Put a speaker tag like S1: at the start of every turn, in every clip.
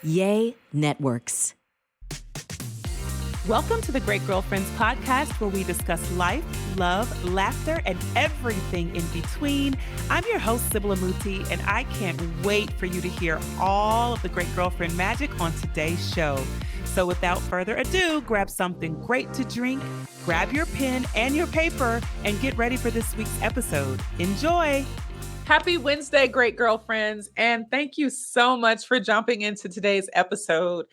S1: Yay Networks.
S2: Welcome to the Great Girlfriends podcast, where we discuss life, love, laughter, and everything in between. I'm your host, Sybil Amuti, and I can't wait for you to hear all of the Great Girlfriend magic on today's show. So without further ado, grab something great to drink, grab your pen and your paper, and get ready for this week's episode. Enjoy! Happy Wednesday, Great Girlfriends, and thank you so much for jumping into today's episode.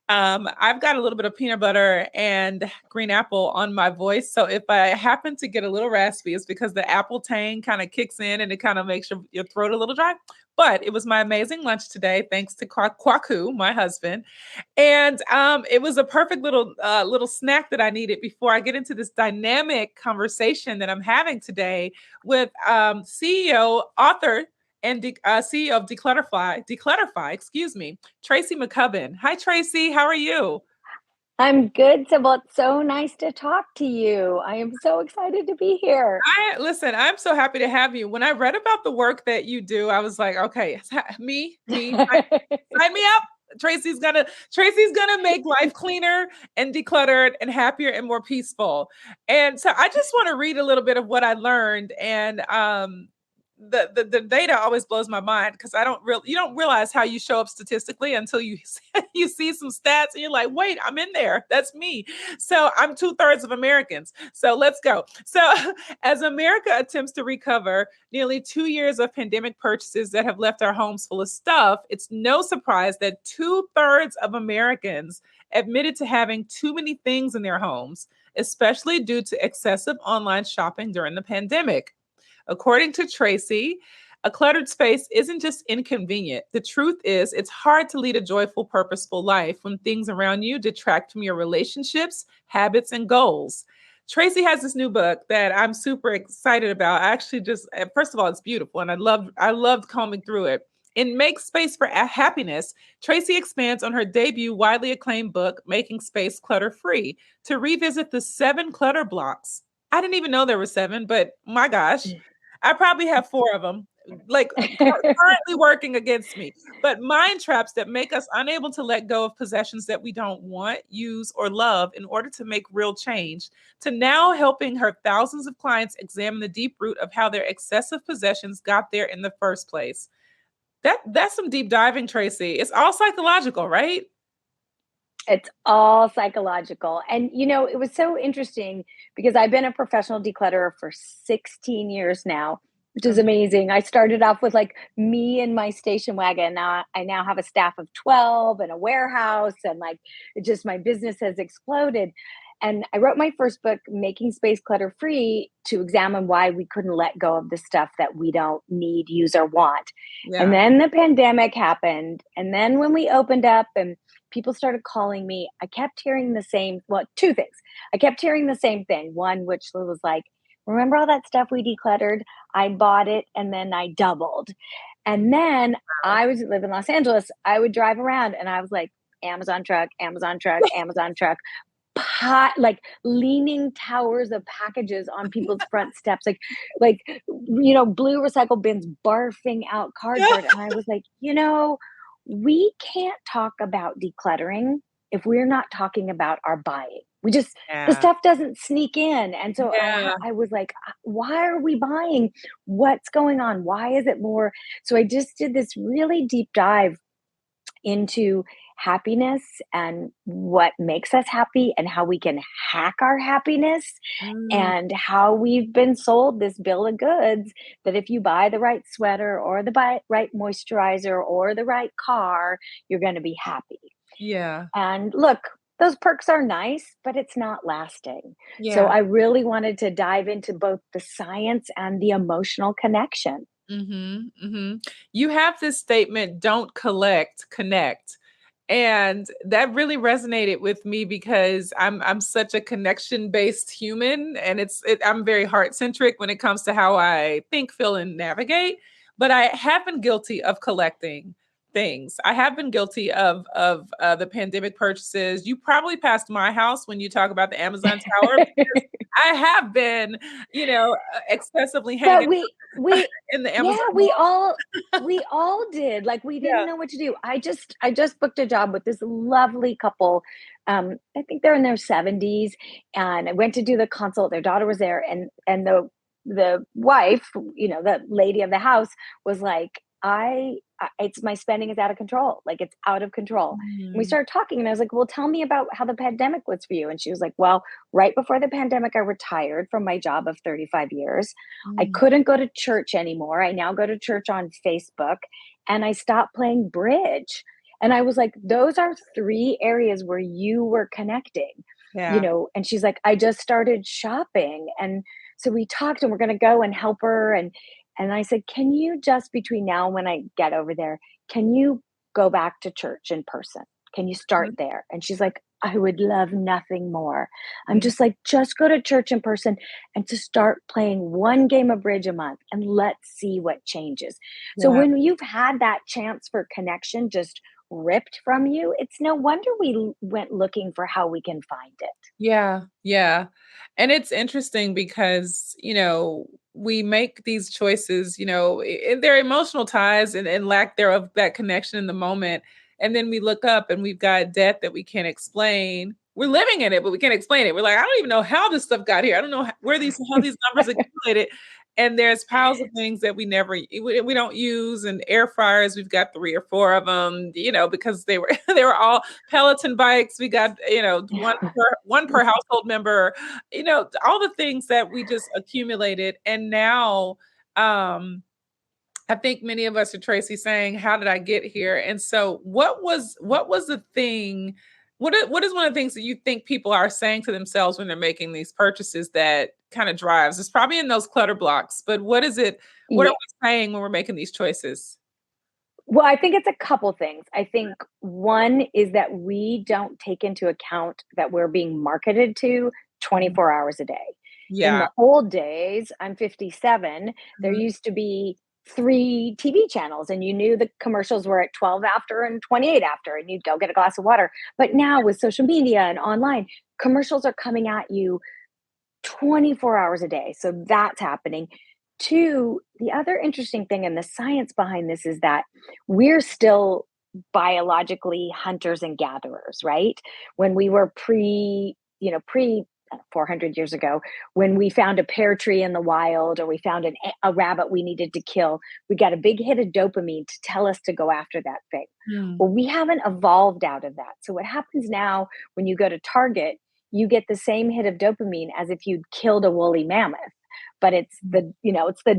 S2: I've got a little bit of peanut butter and green apple on my voice, so if I happen to get a little raspy, it's because the apple tang kind of kicks in and it kind of makes your throat a little dry. But it was my amazing lunch today, thanks to Kwaku, my husband. And it was a perfect little snack that I needed before I get into this dynamic conversation that I'm having today with CEO, author, and CEO of Declutterfly, Tracy McCubbin. Hi, Tracy. How are you?
S3: I'm good, Sybil. It's so nice to talk to you. I am so excited to be here.
S2: Listen, I'm so happy to have you. When I read about the work that you do, I was like, okay, me, sign me up. Tracy's gonna make life cleaner and decluttered and happier and more peaceful. And so I just want to read a little bit of what I learned. And the data always blows my mind, because you don't realize how you show up statistically until you you see some stats and you're like, wait, I'm in there. That's me. So I'm 2/3 of Americans. So let's go. So as America attempts to recover nearly 2 years of pandemic purchases that have left our homes full of stuff, it's no surprise that 2/3 of Americans admitted to having too many things in their homes, especially due to excessive online shopping during the pandemic. According to Tracy, a cluttered space isn't just inconvenient. The truth is, it's hard to lead a joyful, purposeful life when things around you detract from your relationships, habits, and goals. Tracy has this new book that I'm super excited about. I actually first of all, it's beautiful, and I loved combing through it. In Make Space for Happiness, Tracy expands on her debut, widely acclaimed book, Making Space Clutter-Free, to revisit the 7 clutter blocks. I didn't even know there were 7, but my gosh, I probably have 4 of them, like currently working against me. But mind traps that make us unable to let go of possessions that we don't want, use, or love in order to make real change, to now helping her thousands of clients examine the deep root of how their excessive possessions got there in the first place. That's some deep diving, Tracy. It's all psychological, right?
S3: It's all psychological. And, it was so interesting because I've been a professional declutterer for 16 years now, which is amazing. I started off with like me and my station wagon. Now I now have a staff of 12 and a warehouse, and my business has exploded. And I wrote my first book, Making Space Clutter-Free, to examine why we couldn't let go of the stuff that we don't need, use, or want. Yeah. And then the pandemic happened. And then when we opened up and people started calling me, I kept hearing two things. I kept hearing the same thing. One, which was like, remember all that stuff we decluttered? I bought it and then I doubled. And then I live in Los Angeles. I would drive around and I was like, Amazon truck, Amazon truck, Amazon truck. Like leaning towers of packages on people's front steps, blue recycle bins barfing out cardboard. And I was like, we can't talk about decluttering if we're not talking about our buying. The stuff doesn't sneak in. And so I was like, why are we buying? What's going on? Why is it more? So I just did this really deep dive into happiness and what makes us happy and how we can hack our happiness, and how we've been sold this bill of goods that if you buy the right sweater or the right moisturizer or the right car, you're going to be happy.
S2: Yeah.
S3: And look, those perks are nice, but it's not lasting. Yeah. So I really wanted to dive into both the science and the emotional connection.
S2: Mm-hmm, mm-hmm. You have this statement, don't collect, connect. And that really resonated with me because I'm such a connection-based human, and I'm very heart-centric when it comes to how I think, feel, and navigate. But I have been guilty of collecting things. I have been guilty of the pandemic purchases. You probably passed my house when you talk about the Amazon tower, because I have been, excessively
S3: But
S2: hanging
S3: we
S2: in the
S3: yeah,
S2: Amazon mall.
S3: we all did. Like, we didn't
S2: Yeah.
S3: know what to do. I just booked a job with this lovely couple. I think they're in their 70s, and I went to do the consult. Their daughter was there, and the wife, the lady of the house, was like, it's my spending is out of control. Like, it's out of control. And we
S2: Mm,
S3: started talking, and I was like, well, tell me about how the pandemic was for you. And she was like, well, right before the pandemic, I retired from my job of 35 years. I
S2: mm,
S3: couldn't go to church anymore. I now go to church on Facebook, and I stopped playing bridge. And I was like, those are three areas where you were connecting,
S2: yeah.
S3: and she's like, I just started shopping. And so we talked, and we're going to go and help her. And I said, can you just, between now and when I get over there, can you go back to church in person? Can you start
S2: Mhm,
S3: there? And she's like, I would love nothing more. I'm
S2: mm,
S3: just like, just go to church in person and to start playing one game of bridge a month, and let's see what changes. So
S2: yeah.
S3: when you've had that chance for connection just ripped from you, it's no wonder we went looking for how we can find it.
S2: Yeah, yeah. And it's interesting because, we make these choices, their emotional ties and lack thereof that connection in the moment. And then we look up and we've got debt that we can't explain. We're living in it, but we can't explain it. We're like, I don't even know how this stuff got here. I don't know where how these numbers accumulated. And there's piles of things that we don't use, and air fryers. We've got 3 or 4 of them, because they were they were all Peloton bikes. We got, one per household member, all the things that we just accumulated. And now, um, I think many of us are, Tracy, saying, how did I get here? And so what was the thing? What is one of the things that you think people are saying to themselves when they're making these purchases that kind of drives? It's probably in those clutter blocks, but what is it? What are
S3: Yeah.
S2: we saying when we're making these choices?
S3: Well, I think it's a couple things. I think one is that we don't take into account that we're being marketed to
S2: Mhm.
S3: 24 hours a day. In
S2: Yeah.
S3: the old days, I'm 57, there
S2: Mhm.
S3: used to be 3 TV channels, and you knew the commercials were at 12 after and 28 after, and you'd go get a glass of water. But now with social media and online, commercials are coming at you 24 hours a day. So that's happening. Two, the other interesting thing, and the science behind this, is that we're still biologically hunters and gatherers, right? When we were pre 400 years ago, when we found a pear tree in the wild, or we found a rabbit we needed to kill, we got a big hit of dopamine to tell us to go after that thing.
S2: Mm.
S3: Well, we haven't evolved out of that. So what happens now when you go to Target, you get the same hit of dopamine as if you'd killed a woolly mammoth. But it's the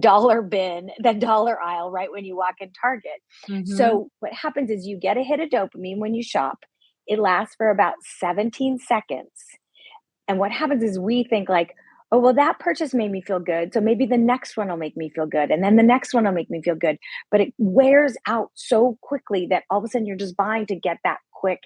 S3: dollar bin, the dollar aisle, right when you walk in Target.
S2: Mhm.
S3: So what happens is you get a hit of dopamine when you shop. It lasts for about 17 seconds. And what happens is we think like, oh, well, that purchase made me feel good. So maybe the next one will make me feel good. And then the next one will make me feel good. But it wears out so quickly that all of a sudden you're just buying to get that quick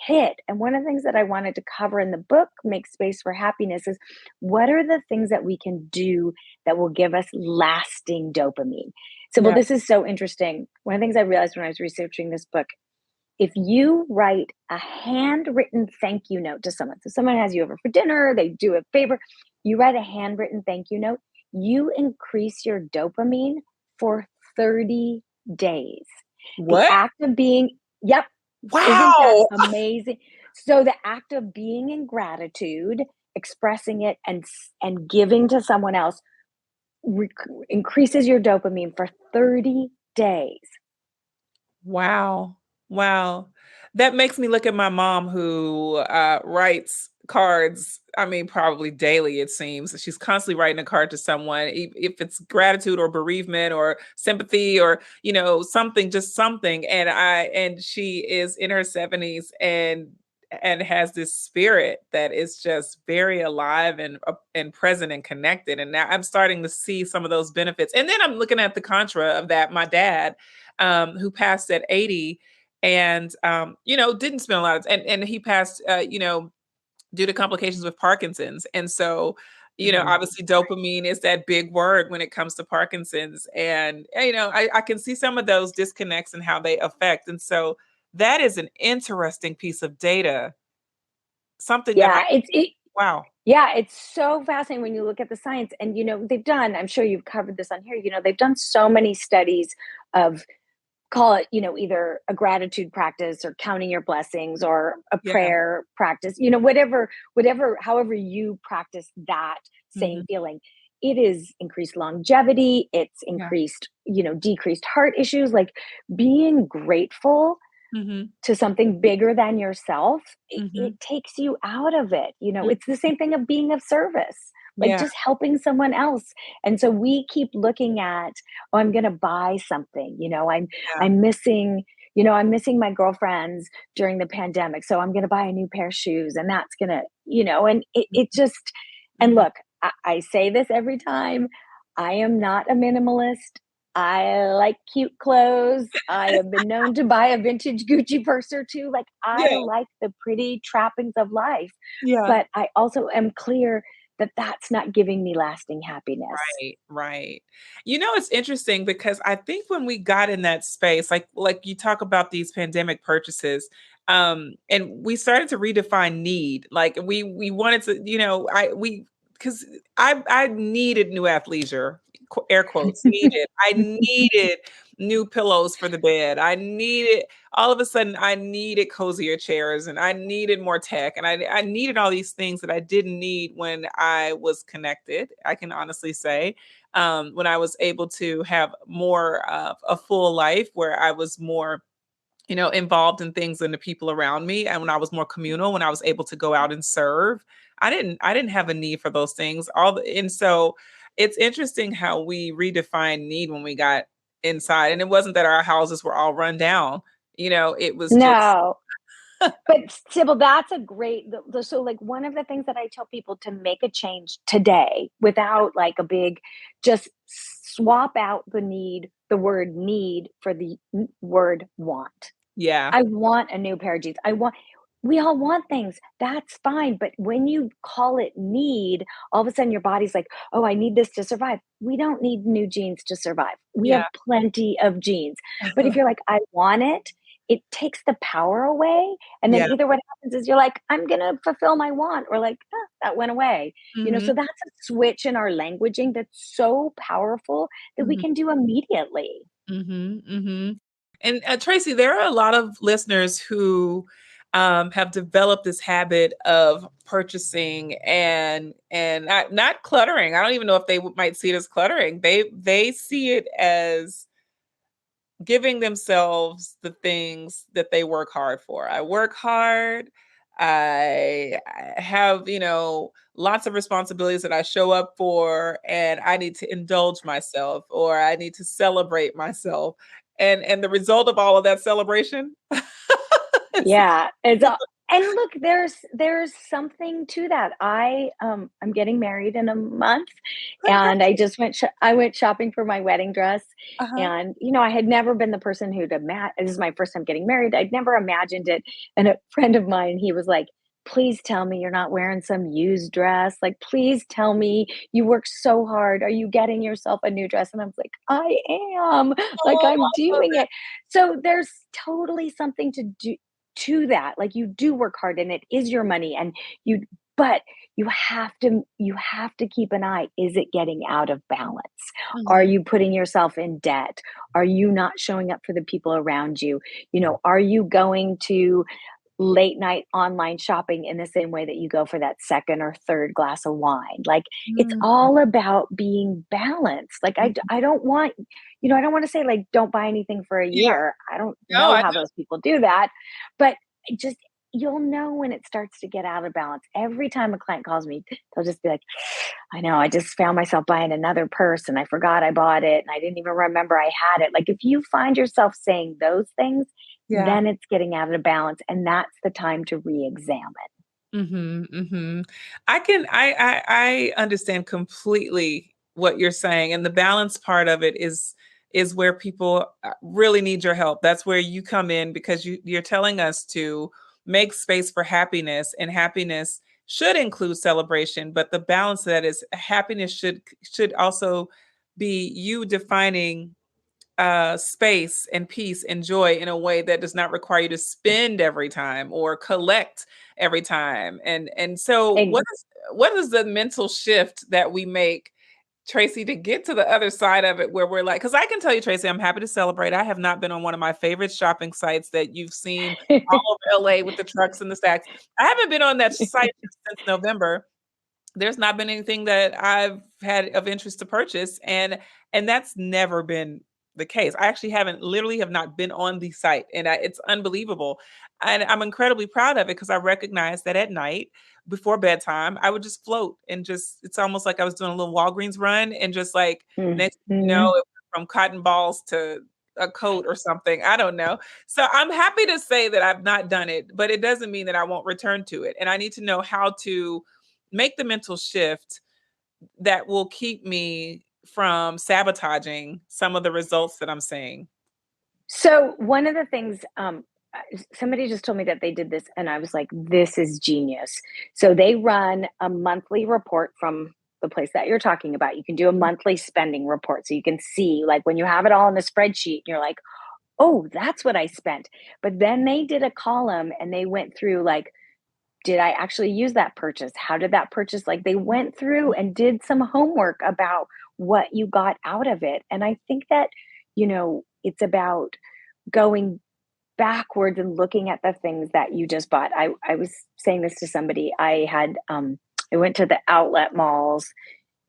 S3: hit. And one of the things that I wanted to cover in the book, Make Space for Happiness, is what are the things that we can do that will give us lasting dopamine? So, well,
S2: Yeah.
S3: this is so interesting. One of the things I realized when I was researching this book, if you write a handwritten thank you note to someone, so someone has you over for dinner, they do a favor, you write a handwritten thank you note, you increase your dopamine for 30 days. The
S2: What?
S3: act of being, yep, isn't that
S2: Wow.
S3: amazing? So the act of being in gratitude, expressing it, and giving to someone else rec- increases your dopamine for 30 days.
S2: Wow. Wow. That makes me look at my mom, who writes cards. I mean, probably daily, it seems. She's constantly writing a card to someone, if it's gratitude or bereavement or sympathy or, something, just something. And she is in her 70s, and has this spirit that is just very alive and present and connected. And now I'm starting to see some of those benefits. And then I'm looking at the contra of that. My dad, who passed at 80, and didn't spend a lot of, and he passed, due to complications with Parkinson's. And so, obviously dopamine is that big word when it comes to Parkinson's. And, I can see some of those disconnects and how they affect. And so that is an interesting piece of data, something that
S3: Yeah,
S2: wow.
S3: yeah, it's so fascinating when you look at the science. And they've done, I'm sure you've covered this on here, they've done so many studies of, call it, either a gratitude practice or counting your blessings or a
S2: Yeah.
S3: prayer practice, however you practice that same
S2: Mhm.
S3: feeling. It is increased longevity, it's
S2: Yeah.
S3: increased, decreased heart issues. Like, being grateful
S2: Mhm.
S3: to something bigger than yourself, it
S2: Mhm.
S3: takes you out of it.
S2: Mm.
S3: It's the same thing of being of service, like
S2: Yeah.
S3: just helping someone else. And so we keep looking at, oh, I'm going to buy something,
S2: Yeah.
S3: I'm missing, I'm missing my girlfriends during the pandemic. So I'm going to buy a new pair of shoes, and that's going to, and it just, and
S2: Mhm.
S3: look, I say this every time. I am not a minimalist. I like cute clothes. I have been known to buy a vintage Gucci purse or two. Like, I
S2: Yeah.
S3: like the pretty trappings of life,
S2: Yeah.
S3: but I also am clear that that's not giving me lasting happiness.
S2: Right, right. It's interesting because I think when we got in that space, like you talk about these pandemic purchases, and we started to redefine need. Like we wanted to, because I needed new athleisure, air quotes, needed. I needed new pillows for the bed. All of a sudden I needed cozier chairs, and I needed more tech, and I needed all these things that I didn't need when I was connected. I can honestly say, when I was able to have more of a full life where I was more involved in things than the people around me. And when I was more communal, when I was able to go out and serve, I didn't have a need for those things. And so it's interesting how we redefine need when we got inside. And it wasn't that our houses were all run down. It was just
S3: No, but Sybil, that's a great. So, like, one of the things that I tell people to make a change today, without like a big, just swap out the word need for the word want.
S2: yeah,
S3: I want a new pair of jeans. We all want things. That's fine. But when you call it need, all of a sudden your body's like, oh, I need this to survive. We don't need new jeans to survive. We have
S2: yeah.
S3: plenty of jeans. But if you're like, I want it, it takes the power away. And then
S2: Yeah.
S3: either what happens is you're like, I'm going to fulfill my want, or like, that went away.
S2: Mhm,
S3: So that's a switch in our languaging that's so powerful that we
S2: mhm,
S3: can do immediately.
S2: mhm, mhm. And, Tracy, there are a lot of listeners who, have developed this habit of purchasing and not cluttering. I don't even know if they might see it as cluttering. They see it as giving themselves the things that they work hard for. I work hard. I have, lots of responsibilities that I show up for, and I need to indulge myself, or I need to celebrate myself. And the result of all of that celebration it's
S3: Yeah, and look, there's something to that. I'm getting married in a month, and I went shopping for my wedding dress.
S2: uh-huh.
S3: And I had never been the person this is my first time getting married. I'd never imagined it. And a friend of mine, he was like, please tell me you're not wearing some used dress. Like, please tell me you worked so hard. Are you getting yourself a new dress? And I was like, I am. Like,
S2: Oh,
S3: I'm
S2: I love
S3: doing
S2: that.
S3: it. So there's totally something to that. Like, you do work hard, and it is your money, and you but you have to keep an eye. Is it getting out of balance? Are
S2: Mhm.
S3: you putting yourself in debt? Are you not showing up for the people around you? Are you going to late night online shopping in the same way that you go for that second or third glass of wine? Like, it's
S2: Mm,
S3: all about being balanced. Like,
S2: mhm.
S3: I don't want, I don't want to say, like, don't buy anything for a
S2: Yeah.
S3: year. I don't
S2: No,
S3: know
S2: I
S3: how those people do that, but just, you'll know when it starts to get out of balance. Every time a client calls me, they'll just be like, I know, I just found myself buying another purse, and I forgot I bought it, and I didn't even remember I had it. Like, if you find yourself saying those things,
S2: yeah.
S3: then it's getting out of balance, and that's the time to re-examine.
S2: Mhm, mhm. I understand completely what you're saying, and the balance part of it is where people, really need your help. That's where you come in because you're telling us to make space for happiness, and happiness should include celebration, but the balance of that is happiness should also be you defining space and peace and joy in a way that does not require you to spend every time or collect every time. And so
S3: Ex-
S2: what is the mental shift that we make, Tracy, to get to the other side of it where we're like, because I can tell you, Tracy, I'm happy to celebrate. I have not been on one of my favorite shopping sites that you've seen all over LA with the trucks and the stacks. I haven't been on that site since November. There's not been anything that I've had of interest to purchase, and that's never been the case. I actually literally have not been on the site, and it's unbelievable. And I'm incredibly proud of it because I recognize that at night before bedtime, I would just float and it's almost like I was doing a little Walgreens run and just like next thing you know,
S3: Mhm.
S2: it went from cotton balls to a coat or something. I don't know. So I'm happy to say that I've not done it, but it doesn't mean that I won't return to it. And I need to know how to make the mental shift that will keep me from sabotaging some of the results that I'm seeing.
S3: So one of the things, somebody just told me that they did this, and I was like, "This is genius." So they run a monthly report from the place that you're talking about. You can do a monthly spending report, so you can see, like, when you have it all in a spreadsheet, you're like, "Oh, that's what I spent." But then they did a column, and they went through, like, did I actually use that purchase? How did that purchase, like, they went through and did some homework about what you got out of it. And I think that, it's about going backwards and looking at the things that you just bought. I was saying this to somebody. I went to the outlet malls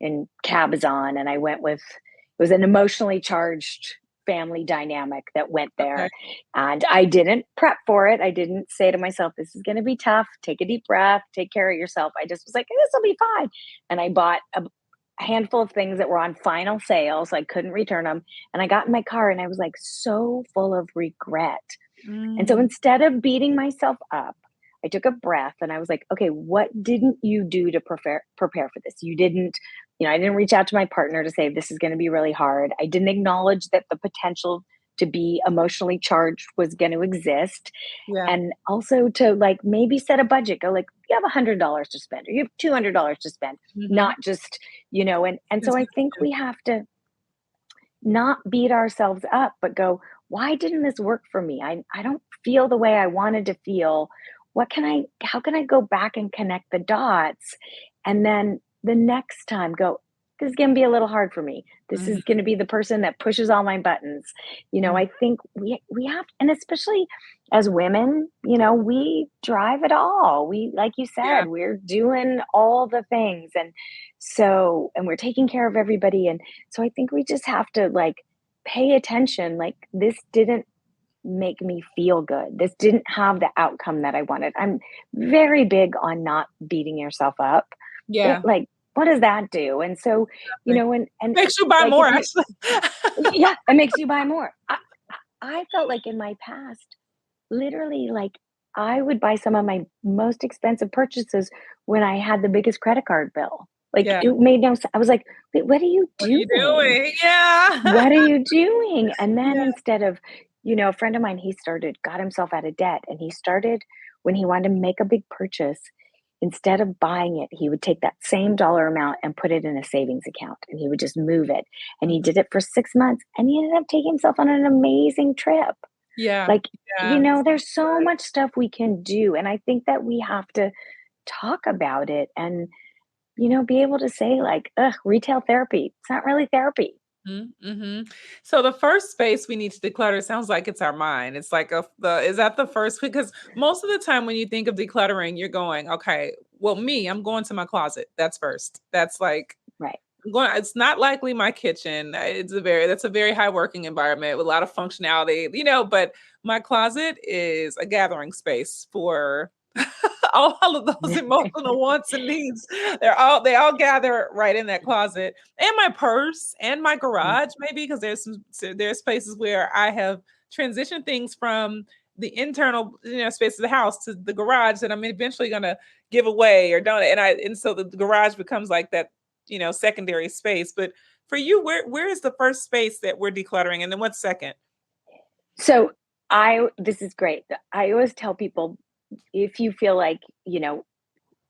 S3: in Cabazon, and I went with, it was an emotionally charged family dynamic that went
S2: Okay.
S3: there. And I didn't prep for it. I didn't say to myself, this is going to be tough. Take a deep breath, take care of yourself. I just was like, this will be fine. And I bought a handful of things that were on final sale, so I couldn't return them. And I got in my car and I was like so full of regret. And so
S2: Mm,
S3: instead of beating myself up, I took a breath and I was like, okay, what didn't you do to prepare for this? You didn't, I didn't reach out to my partner to say this is going to be really hard. I didn't acknowledge that the potential to be emotionally charged was going to exist.
S2: yeah.
S3: And also to, like, maybe set a budget, go like, you have $100 to spend or you have $200 to spend,
S2: Mhm.
S3: not just, and so I think
S2: Consumption.
S3: we have to not beat ourselves up, but go, why didn't this work for me? I don't feel the way I wanted to feel. How can I go back and connect the dots? And then the next time go, this is going to be a little hard for me. This
S2: Mhm,
S3: is going to be the person that pushes all my buttons.
S2: mhm.
S3: I think we have, and especially as women, we drive it all. Like you
S2: Yeah.
S3: said, we're doing all the things. And we're taking care of everybody. And so I think we just have to, like, pay attention. Like, this didn't make me feel good. This didn't have the outcome that I wanted. I'm very big on not beating yourself up.
S2: Yeah.
S3: Like, what does that do? And so,
S2: Exactly.
S3: and
S2: Makes you buy
S3: like,
S2: more,
S3: if you,
S2: actually.
S3: yeah, it makes you buy more. I felt like in my past, literally, like, I would buy some of my most expensive purchases when I had the biggest credit card bill. Like,
S2: Yeah.
S3: it made no sense. I was like, "Wait, what are you
S2: What are you
S3: doing?
S2: doing? Yeah.
S3: What are you doing?" And then
S2: Yeah.
S3: instead of, a friend of mine, he got himself out of debt, and he started, when he wanted to make a big purchase, instead of buying it, he would take that same dollar amount and put it in a savings account, and he would just move it. And he
S2: Mhm.
S3: did it for 6 months, and he ended up taking himself on an amazing trip.
S2: Yeah.
S3: Like,
S2: Yeah.
S3: there's so much stuff we can do, and I think that we have to talk about it and, be able to say, like, "Ugh, retail therapy. It's not really therapy."
S2: Mhm, mhm. So the first space we need to declutter sounds like it's our mind. It's like is that the first, because most of the time when you think of decluttering, you're going, okay, well, I'm going to my closet. That's first. That's like
S3: Right.
S2: it's not likely my kitchen. That's a very high working environment with a lot of functionality, but my closet is a gathering space for all of those emotional wants and needs. They all gather right in that closet. And my purse and my
S3: Mm.
S2: garage, maybe, because there's spaces where I have transitioned things from the internal, space of the house to the garage that I'm eventually gonna give away or donate. And so the garage becomes like that, secondary space. But for you, where is the first space that we're decluttering? And then what's second?
S3: So, this is great. I always tell people, if you feel like,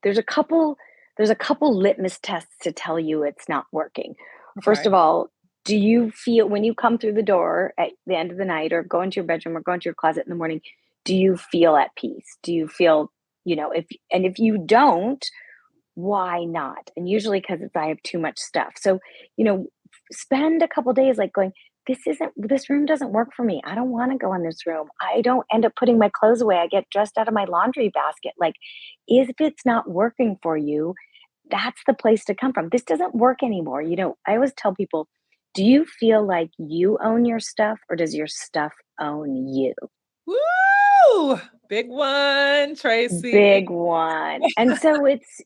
S3: there's a couple there's a couple litmus tests to tell you it's not working. First
S2: Okay.
S3: of all, do you feel when you come through the door at the end of the night or go into your bedroom or go into your closet in the morning, do you feel at peace? Do you feel, if you don't, why not? And usually because it's I have too much stuff. So, you know, spend a couple days like going, this room doesn't work for me. I don't want to go in this room. I don't end up putting my clothes away. I get dressed out of my laundry basket. Like, if it's not working for you, that's the place to come from. This doesn't work anymore. I always tell people, do you feel like you own your stuff or does your stuff own you?
S2: Woo! Big one, Tracy.
S3: Big one. And so it's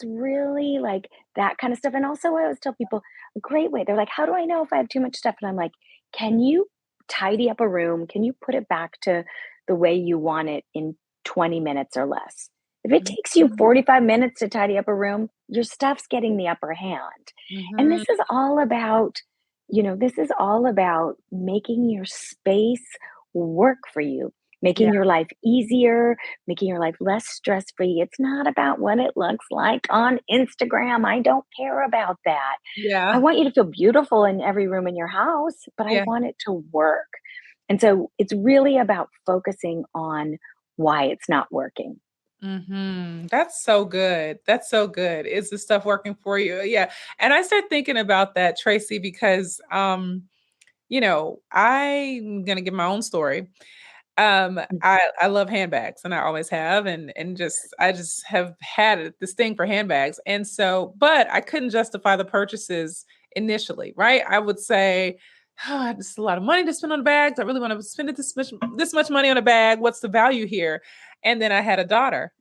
S3: really like that kind of stuff. And also, I always tell people a great way. They're like, how do I know if I have too much stuff? And I'm like, can you tidy up a room? Can you put it back to the way you want it in 20 minutes or less? If it takes you
S2: Mhm.
S3: 45 minutes to tidy up a room, your stuff's getting the upper hand. And
S2: Mhm.
S3: this is all about making your space work for you,
S2: Yeah,
S3: making your life easier, making your life less stress free. It's not about what it looks like on Instagram. I don't care about that. I
S2: yeah,
S3: want you to feel beautiful in every room in your house, but I
S2: yeah.
S3: want it to work. And so it's really about focusing on why it's not working.
S2: That's so good. That's so good. Is the stuff working for you? Yeah. And I start thinking about that, Tracy, because I'm gonna give my own story. I love handbags and I always have and just I just have had this thing for handbags. And so, but I couldn't justify the purchases initially, right? I would say, oh, this is a lot of money to spend on bags. I really want to spend this much money on a bag. What's the value here? And then I had a daughter.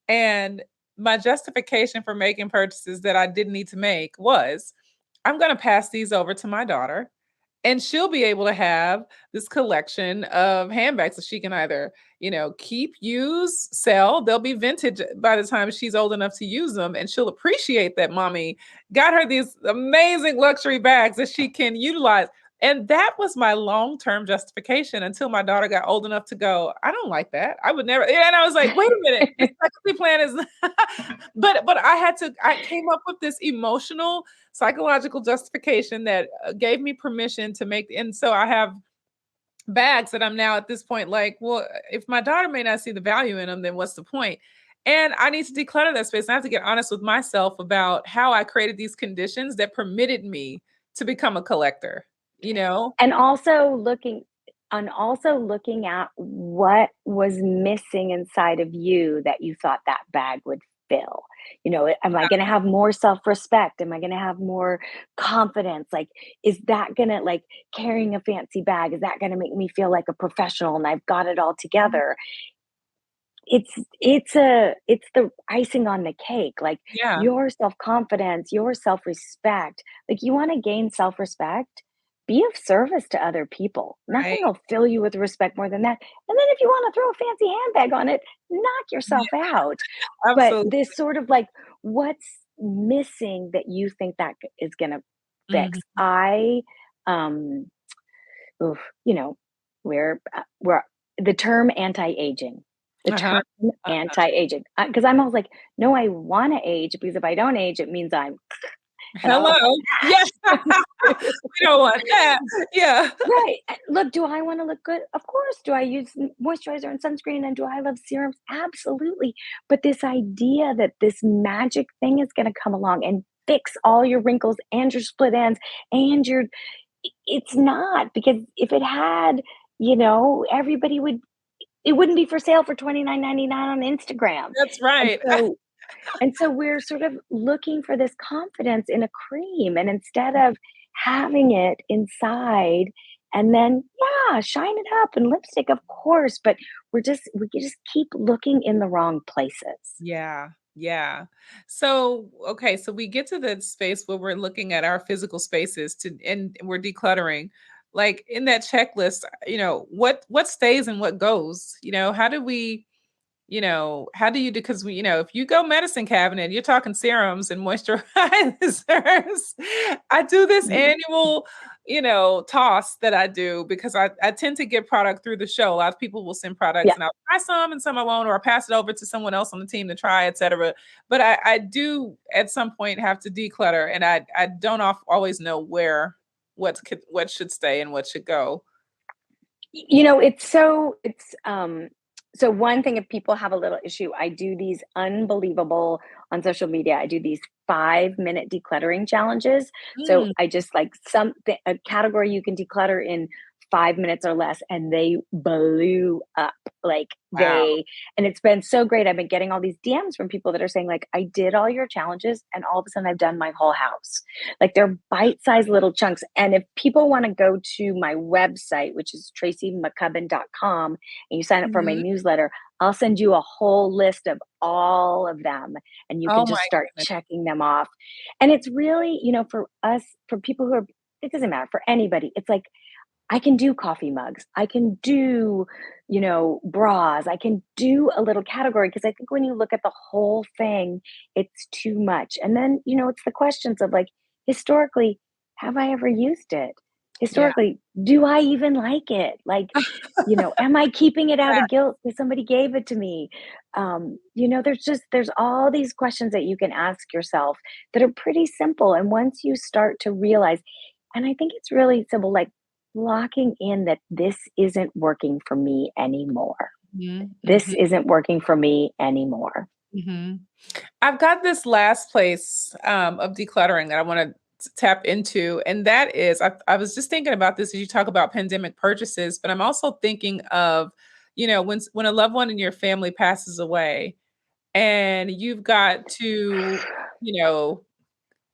S2: And my justification for making purchases that I didn't need to make was I'm going to pass these over to my daughter and she'll be able to have this collection of handbags that she can either, keep, use, sell. They'll be vintage by the time she's old enough to use them. And she'll appreciate that mommy got her these amazing luxury bags that she can utilize. And that was my long-term justification until my daughter got old enough to go, I don't like that. I would never. And I was like, wait a minute, this legacy plan is but I came up with this emotional psychological justification that gave me permission to make. And so I have bags that I'm now at this point like, well, if my daughter may not see the value in them, then what's the point? And I need to declutter that space. I have to get honest with myself about how I created these conditions that permitted me to become a collector, you know?
S3: And also looking at what was missing inside of you that you thought that bag would fill. Am I going to have more self-respect? Am I going to have more confidence? Like, is that going to, like, carrying a fancy bag, is that going to make me feel like a professional and I've got it all together? It's the icing on the cake. Like,
S2: Yeah.
S3: your self-confidence, your self-respect, like, you want to gain self-respect, be of service to other people. Nothing
S2: Right.
S3: will fill you with respect more than that. And then if you want to throw a fancy handbag on it, knock yourself
S2: Yeah,
S3: out. But
S2: absolutely.
S3: this sort of like, what's missing that you think that is going to fix?
S2: Mhm.
S3: Um oof, you know, we're the term anti-aging. The
S2: Uh-huh.
S3: term anti-aging. Because I'm always like, no, I want to age because if I don't age, it means I'm, and I don't
S2: Hello.
S3: want
S2: Yes.
S3: that.
S2: We don't want that. Yeah.
S3: Right. Look, do I want to look good? Of course. Do I use moisturizer and sunscreen? And do I love serums? Absolutely. But this idea that this magic thing is going to come along and fix all your wrinkles and your split ends and it's not, because if it had, everybody would, it wouldn't be for sale for 29.99 on Instagram.
S2: That's
S3: And
S2: right.
S3: so we're sort of looking for this confidence in a cream, and instead of having it inside, and then, yeah, shine it up and lipstick, of course, but we just keep looking in the wrong places.
S2: Yeah. Yeah. So, okay, so we get to the space where we're looking at our physical spaces and we're decluttering. Like in that checklist, what stays and what goes? How do we how do you do? Because if you go medicine cabinet, you're talking serums and moisturizers. I do this annual, toss that I do because I tend to get product through the show. A lot of people will send products
S3: Yeah.
S2: and I'll try some and some I won't, or I pass it over to someone else on the team to try, etc. But I do at some point have to declutter, and I don't always know what should stay and what should go.
S3: So one thing, if people have a little issue, I do these unbelievable on social media. I do these 5-minute decluttering challenges. So
S2: Mm,
S3: I just like a category you can declutter in 5 minutes or less, and they blew up.
S2: wow.
S3: And it's been so great. I've been getting all these DMs from people that are saying, like, I did all your challenges and all of a sudden I've done my whole house. Like, they're bite-sized little chunks. And if people want to go to my website, which is tracymccubbin.com, and you sign up for my
S2: Mhm.
S3: newsletter, I'll send you a whole list of all of them and you can
S2: Oh my
S3: just start
S2: goodness.
S3: checking them off. And it's really, for us, for people who are, it doesn't matter, for anybody, it's like, I can do coffee mugs. I can do, bras. I can do a little category, because I think when you look at the whole thing, it's too much. And then, it's the questions of, like, historically, have I ever used it?
S2: Yeah.
S3: Historically, do I even like it? Like, am I keeping it out of guilt because somebody gave it to me? There's all these questions that you can ask yourself that are pretty simple. And once you start to realize, and I think it's really simple, like, locking in that this isn't working for me anymore.
S2: Mhm,
S3: This
S2: mhm,
S3: isn't working for me anymore.
S2: mhm. I've got this last place of decluttering that I want to tap into, and that is I was just thinking about this as you talk about pandemic purchases, but I'm also thinking of when a loved one in your family passes away, and you know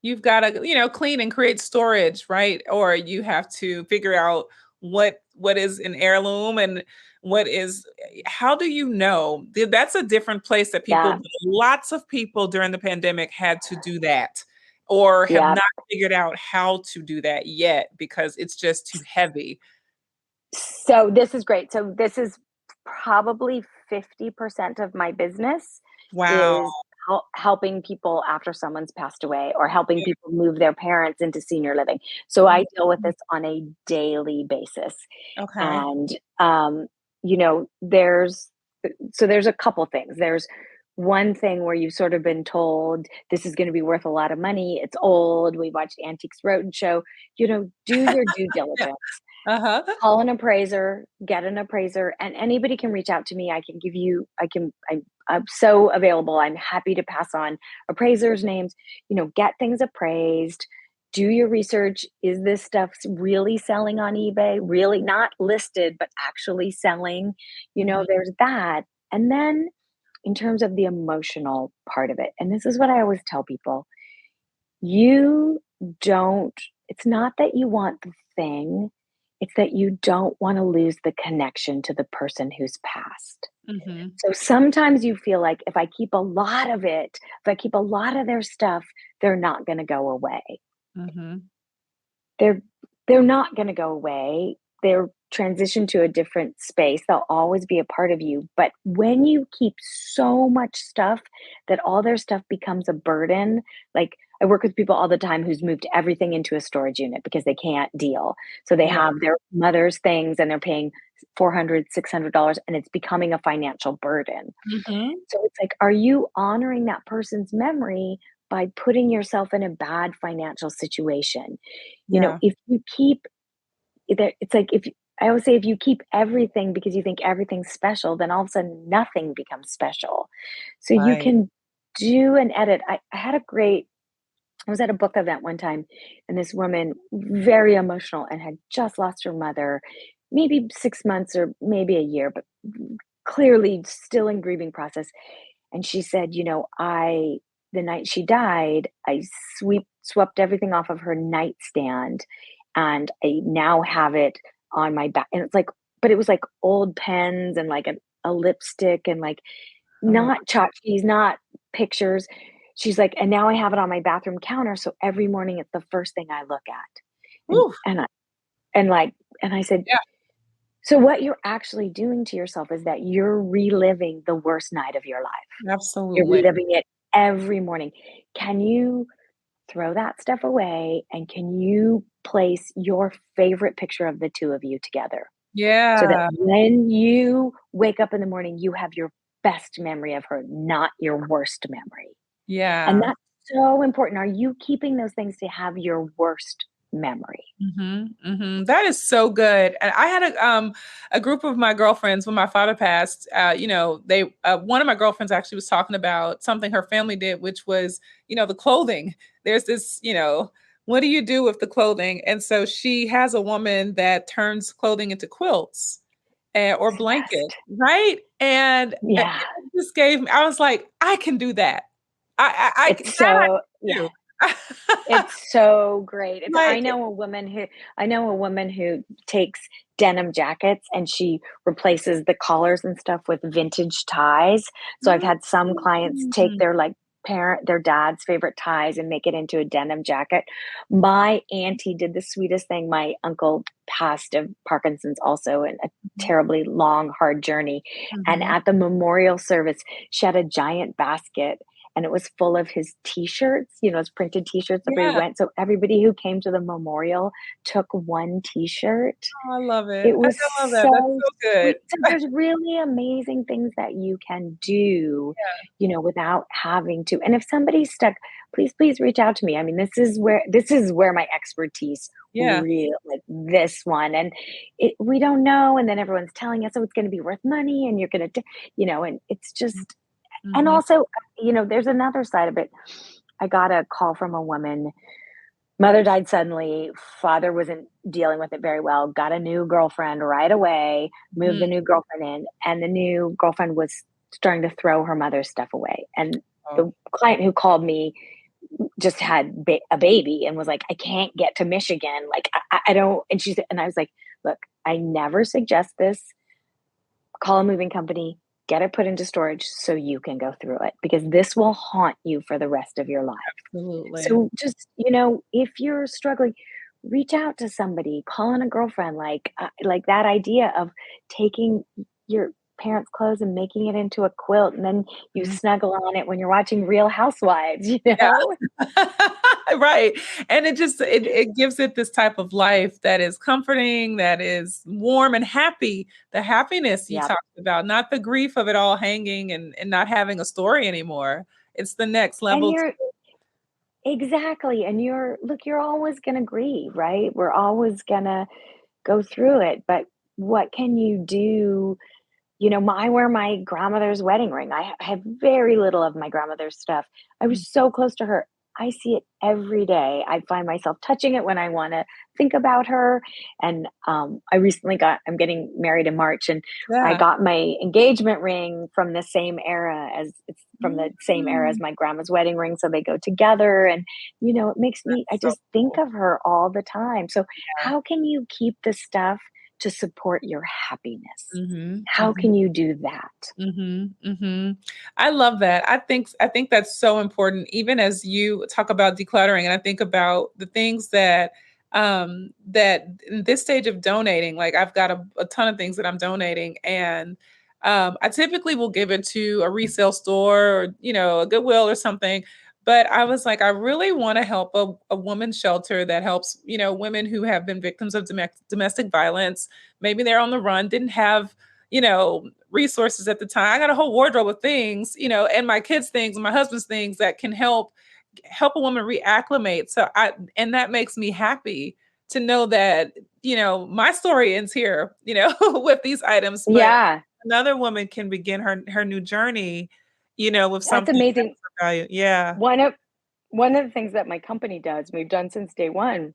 S2: you've got to clean and create storage, right? Or you have to figure out what is an heirloom and what is how do you know? That's a different place that
S3: Yeah.
S2: lots of people during the pandemic had to do that, or have
S3: Yeah.
S2: not figured out how to do that yet because it's just too heavy.
S3: So this is great. So this is probably 50% of my business
S2: Wow.
S3: is helping people after someone's passed away, or helping people move their parents into senior living. So I deal with
S2: Mhm.
S3: this on a daily basis.
S2: Okay.
S3: And, you know, there's, there's a couple things. There's one thing where you've sort of been told this is going to be worth a lot of money. It's old. We watched Antiques Roadshow. Do your due
S2: Yeah.
S3: diligence.
S2: Uh-huh.
S3: Call an appraiser, get an appraiser, and anybody can reach out to me. I'm so available. I'm happy to pass on appraisers' names, get things appraised, do your research. Is this stuff really selling on eBay? Really not listed, but actually selling?
S2: Mhm.
S3: There's that. And then in terms of the emotional part of it, and this is what I always tell people, you don't, it's not that you want the thing, it's that you don't want to lose the connection to the person who's passed.
S2: Mhm.
S3: So sometimes you feel like, if I keep a lot of it, if I keep a lot of their stuff, they're not going to go away.
S2: Mhm.
S3: They're they're not going to go away. They're transitioned to a different space. They'll always be a part of you. But when you keep so much stuff that all their stuff becomes a burden, like, I work with people all the time who's moved everything into a storage unit because they can't deal. So they
S2: Yeah.
S3: have their mother's things and they're paying $400, $600, and it's becoming a financial burden.
S2: Mhm.
S3: So it's like, are you honoring that person's memory by putting yourself in a bad financial situation?
S2: Yeah.
S3: If you keep it's like, if I always say, if you keep everything because you think everything's special, then all of a sudden nothing becomes special. So you
S2: Right.
S3: can do an edit. I was at a book event one time, and this woman, very emotional, and had just lost her mother, maybe 6 months or maybe a year, but clearly still in grieving process. And she said, the night she died, I swept everything off of her nightstand, and I now have it on my back. And it's like, but it was like old pens and like a lipstick and like
S2: Oh,
S3: not tchotchkes, not pictures. She's like, and now I have it on my bathroom counter. So every morning it's the first thing I look at. And
S2: whew.
S3: and I and like and I said,
S2: Yeah.
S3: So what you're actually doing to yourself is that you're reliving the worst night of your life. You're
S2: Absolutely.
S3: reliving it every morning. Can you throw that stuff away and can you place your favorite picture of the two of you together so that
S2: Yeah.
S3: when you wake up in the morning, you have your best memory of her, not your worst memory? And
S2: Yeah.
S3: that's so important. Are you keeping those things to have your worst memory?
S2: That is so good. And I had a group of my girlfriends when my father passed. They one of my girlfriends actually was talking about something her family did, which was the clothing. There's this what do you do with the clothing? And so she has a woman that turns clothing into quilts or
S3: It's the
S2: blankets,
S3: best.
S2: right? And
S3: Yeah.
S2: it just gave me. I was like, I can do that.
S3: It's
S2: That I
S3: so
S2: can
S3: yeah.
S2: do.
S3: It's so great. It's
S2: Like,
S3: I know a woman who takes denim jackets and she replaces the collars and stuff with vintage ties. So I've had some clients take
S2: mm,
S3: their dad's favorite ties and make it into a denim jacket. My auntie did the sweetest thing. My uncle passed of Parkinson's also in a terribly long, hard journey. And
S2: mhm.
S3: at the memorial service, she had a giant basket and it was full of his t-shirts, his printed t-shirts everywhere he
S2: Yeah.
S3: went. So everybody who came to the memorial took one t-shirt.
S2: Oh, I love it.
S3: It
S2: I
S3: was
S2: love that. That's
S3: so
S2: so good.
S3: sweet. So there's really amazing things that you can do, without having to. And if somebody's stuck, please reach out to me. I mean, this is where my expertise
S2: Yeah.
S3: really like this one. And we don't know. And then everyone's telling us, oh, it's going to be worth money and you're going to, and it's just, and
S2: Mhm.
S3: also, there's another side of it. I got a call from a woman. Mother died suddenly. Father wasn't dealing with it very well. Got a new girlfriend right away, moved the
S2: Mhm.
S3: new girlfriend in, and the new girlfriend was starting to throw her mother's stuff away. And
S2: Oh,
S3: the client who called me just had a baby and was like, I can't get to Michigan. Like, I don't. And I was like, look, I never suggest this. Call a moving company, get it put into storage so you can go through it because this will haunt you for the rest of your life.
S2: absolutely.
S3: So just, if you're struggling, reach out to somebody, call on a girlfriend, like that idea of taking your parents' clothes and making it into a quilt and then you
S2: Mhm.
S3: snuggle on it when you're watching Real Housewives,
S2: Yeah. Right. And it gives it this type of life that is comforting, that is warm and happy. The happiness you
S3: Yep.
S2: talked about, not the grief of it all hanging and not having a story anymore. It's the next
S3: And
S2: level.
S3: you're exactly. And you're always going to grieve, right? We're always going to go through it. But what can you do? I wear my grandmother's wedding ring. I have very little of my grandmother's stuff. I was so close to her. I see it every day. I find myself touching it when I want to think about her. And I'm getting married in March, and I
S2: Yeah.
S3: got my engagement ring from the same era as it's from the same era as
S2: Mm.
S3: my grandma's wedding ring. So they go together. And, it makes I
S2: So
S3: just think
S2: cool.
S3: of her all the time. So,
S2: Yeah.
S3: how can you keep the stuff to support your happiness?
S2: Mhm.
S3: How
S2: Mhm.
S3: can you do that?
S2: I love that. I think that's so important even as you talk about decluttering and I think about the things that in this stage of donating, like I've got a ton of things that I'm donating and I typically will give it to a resale store or, a Goodwill or something. But I was like, I really want to help a women's shelter that helps, women who have been victims of domestic violence. Maybe they're on the run, didn't have resources at the time. I got a whole wardrobe of things, and my kids' things and my husband's things that can help a woman reacclimate. And that makes me happy to know that, my story ends here, with these items, but
S3: Yeah,
S2: another woman can begin her new journey, with
S3: that's
S2: something
S3: amazing.
S2: of value. Yeah.
S3: One of one of the things that my company does, we've done since day one,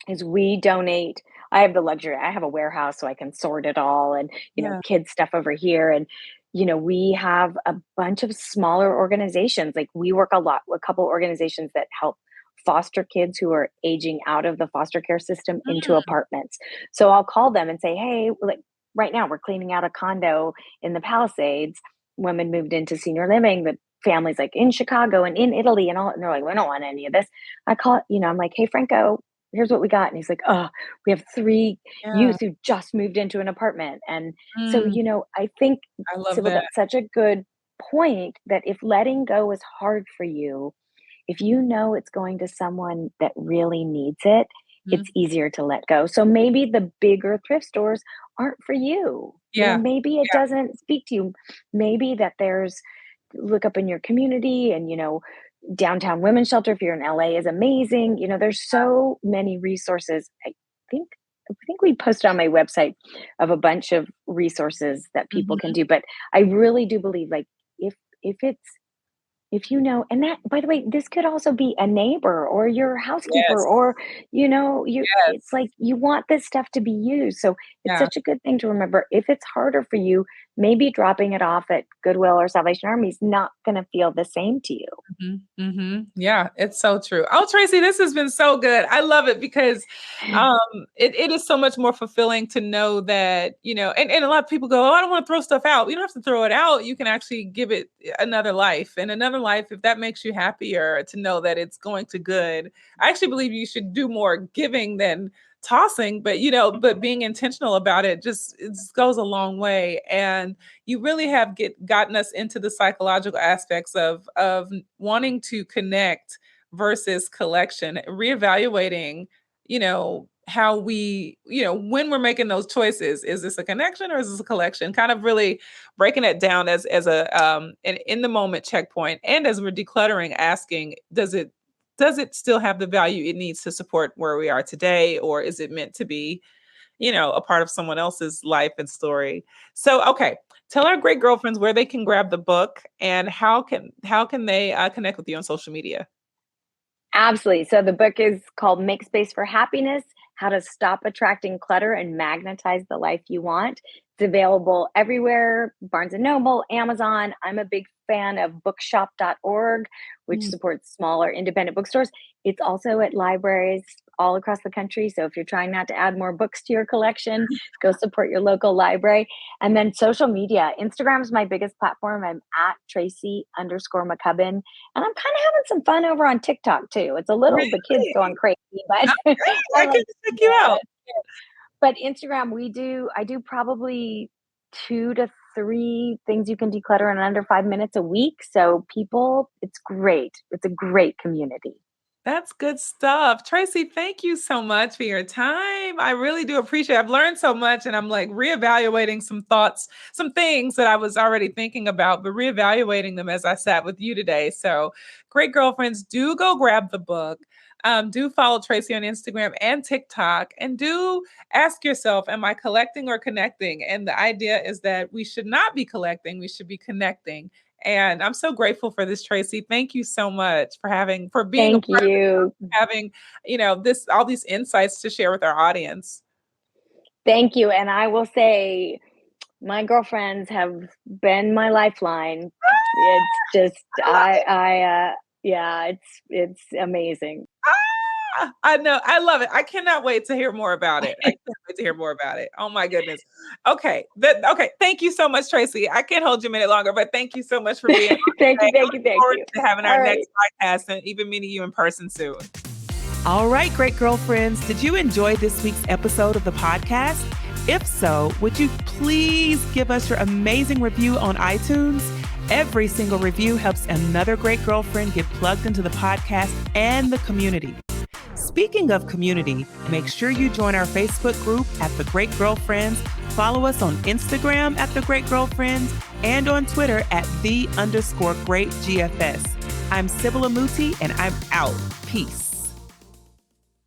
S3: is we donate. I have the luxury. I have a warehouse so I can sort it all and,
S2: Yeah.
S3: kids stuff over here and we have a bunch of smaller organizations. Like we work a lot with a couple organizations that help foster kids who are aging out of the foster care system into
S2: Mm,
S3: apartments. So I'll call them and say, "Hey, like right now we're cleaning out a condo in the Palisades. Women moved into senior living. The families like in Chicago and in Italy and all." And they're like, "We don't want any of this." I call, I'm like, "Hey, Franco, here's what we got. And he's like, oh, we have 3
S2: Yeah.
S3: youth who just moved into an apartment. And so,
S2: Mm,
S3: I think,
S2: I love
S3: Sybil,
S2: that.
S3: that's such a good point, that if letting go is hard for you, if you know it's going to someone that really needs it,
S2: Mhm.
S3: it's easier to let go. So maybe the bigger thrift stores aren't for you.
S2: Yeah.
S3: Maybe it doesn't speak to you. Maybe that there's, look up in your community, and, downtown women's shelter, if you're in LA, is amazing. There's so many resources. Think I think we posted on my website of a bunch of resources that people can
S2: Mhm.
S3: do. But I really do believe, like, if it's, and that, by the way, this could also be a neighbor or your housekeeper,
S2: Yes.
S3: or, it's
S2: Yes.
S3: like you want this stuff to be used. So it's
S2: Yeah.
S3: such a good thing to remember. If it's harder for you, maybe dropping it off at Goodwill or Salvation Army is not going to feel the same to you.
S2: Yeah, it's so true. Oh, Tracy, this has been so good. I love it because it is so much more fulfilling to know that, and a lot of people go, oh, I don't want to throw stuff out. You don't have to throw it out. You can actually give it another life. And another life, if that makes you happier to know that it's going to good. I actually believe you should do more giving than tossing, but being intentional about it just goes a long way. And you really have gotten us into the psychological aspects of wanting to connect versus collection, reevaluating, how we, when we're making those choices, is this a connection or is this a collection? Kind of really breaking it down as a an in the moment checkpoint, and as we're decluttering, asking, does it still have the value it needs to support where we are today, or is it meant to be, a part of someone else's life and story? So, okay, tell our great girlfriends where they can grab the book, and how can they connect with you on social media?
S3: Absolutely. So the book is called Make Space for Happiness: How to Stop Attracting Clutter and Magnetize the Life You Want. It's available everywhere: Barnes and Noble, Amazon. I'm a big fan of bookshop.org, which
S2: Mm.
S3: supports smaller independent bookstores. It's also at libraries all across the country. So if you're trying not to add more books to your collection, go support your local library. And then social media. Instagram is my biggest platform. I'm at Tracy_McCubbin. And I'm kind of having some fun over on TikTok too. It's a little, the kids
S2: Really?
S3: going crazy, but
S2: Okay, I
S3: I
S2: can
S3: like,
S2: check you
S3: yeah.
S2: out.
S3: But Instagram, I do probably 2 to 3 things you can declutter in under 5 minutes a week. So people, it's great. It's a great community.
S2: That's good stuff. Tracy, thank you so much for your time. I really do appreciate it. I've learned so much, and I'm like reevaluating some thoughts, some things that I was already thinking about, but reevaluating them as I sat with you today. So, great girlfriends, do go grab the book. Do follow Tracy on Instagram and TikTok, and do ask yourself, am I collecting or connecting? And the idea is that we should not be collecting, we should be connecting. And I'm so grateful for this, Tracy. Thank you so much for being a
S3: Thank
S2: part of the group,
S3: you.
S2: having, this all these insights to share with our audience.
S3: Thank you. And I will say, my girlfriends have been my lifeline. It's just,
S2: I love it.
S3: yeah, it's amazing.
S2: I know. I love it. I cannot wait to hear more about it. I can't wait to hear more about it. Oh my goodness. Okay. Okay. Thank you so much, Tracy. I can't hold you a minute longer, but thank you so much for being on
S3: Thank
S2: today.
S3: you,
S2: I
S3: thank
S2: look
S3: you, thank
S2: forward
S3: you.
S2: to having our
S3: All
S2: next
S3: right.
S2: podcast and even meeting you in person soon.
S1: All right, great girlfriends, did you enjoy this week's episode of the podcast? If so, would you please give us your amazing review on iTunes? Every single review helps another great girlfriend get plugged into the podcast and the community. Speaking of community, make sure you join our Facebook group at The Great Girlfriends, follow us on Instagram at The Great Girlfriends, and on Twitter at _great GFS. I'm Sybil Amuti, and I'm out. Peace.